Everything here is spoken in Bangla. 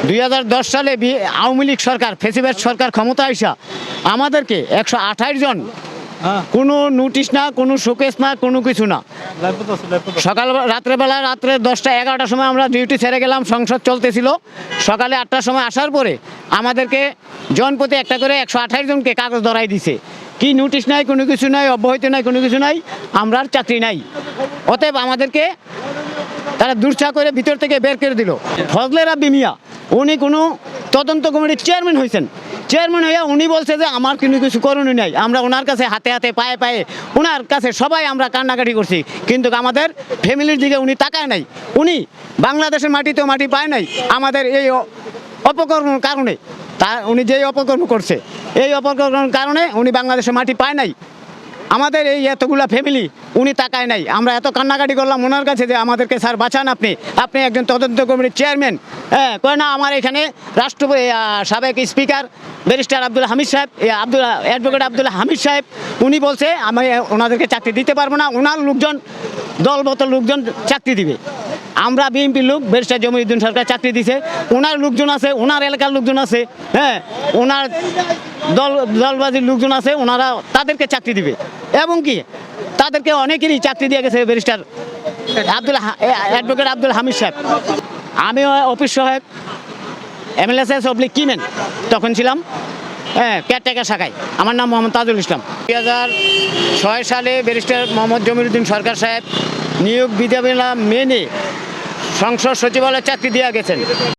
2010 সালে আওয়ামী লীগ সরকার ফেসিবাদ সরকার ক্ষমতা আইসা আমাদেরকে 128 জন কোনো নোটিশ না, কোনো শোকেস না, কোনো কিছু না। রাত্রে 10টা 11টার সময় আমরা ডিউটি ছেড়ে গেলাম, সংসদ চলতেছিল। সকালে 8টার সময় আসার পরে আমাদেরকে জনপ্রতি একটা করে 128 জনকে কাগজ ধরাই দিছে। কি নোটিশ নাই, কোনো কিছু নাই, অব্যাহতি নাই, কোনো কিছু নাই, আমরা আর চাকরি নাই। অতএব আমাদেরকে তারা দুঃসাহ করে ভিতর থেকে বের করে দিল। ফজলে রাব্বি মিয়া উনি কোনো তদন্ত কমিটির চেয়ারম্যান হয়েছেন। চেয়ারম্যান হইয়া উনি বলছে যে আমার কোনো কিছু করণীয় নাই। আমরা ওনার কাছে হাতে হাতে পায়ে পায়ে ওনার কাছে সবাই আমরা কান্নাকাটি করছি, কিন্তু আমাদের ফ্যামিলির দিকে উনি তাকায় নাই। উনি বাংলাদেশের মাটিতেও মাটি পায় নাই। আমাদের এই অপকর্মের কারণে উনি যেই অপকর্ম করছে, এই অপকর্মের কারণে উনি বাংলাদেশের মাটি পায় নাই। আমাদের এই এতগুলা ফ্যামিলি উনি তাকায় নাই। আমরা এত কান্নাকাটি করলাম ওনার কাছে যে আমাদেরকে স্যার বাঁচান, আপনি একজন তদন্ত কমিটির চেয়ারম্যান। হ্যাঁ, কয় না আমার এখানে রাষ্ট্রপতি সাবেক স্পিকার ব্যারিস্টার আব্দুল হামিদ সাহেব, অ্যাডভোকেট আব্দুল হামিদ সাহেব উনি বলছে আমি ওনাদেরকে চাকরি দিতে পারবো না, ওনার লোকজন দলবত লোকজন চাকরি দিবে। আমরা বিএনপির লোক, ব্যারিস্টার জমিউদ্দিন সরকার চাকরি দিছে, ওনার লোকজন আছে, ওনার এলাকার লোকজন আছে, হ্যাঁ ওনার দলবাজির লোকজন আছে, ওনারা তাদেরকে চাকরি দিবে। এবং কি তাদেরকে অনেকেরই চাকরি দিয়ে গেছে ব্যারিস্টার অ্যাডভোকেট আব্দুল হামিদ সাহেব। আমি অফিস সহায়ক MLS কিমেন তখন ছিলাম, হ্যাঁ কেয়ারটেকার শাখায়। আমার নাম মোহাম্মদ তাজুল ইসলাম। 2006 সালে ব্যারিস্টার মোহাম্মদ জমিউদ্দিন সরকার সাহেব নিয়োগ বিধিমালা মেনে সংসদ সচিবালয়ে চাকরি দিয়ে গেছেন।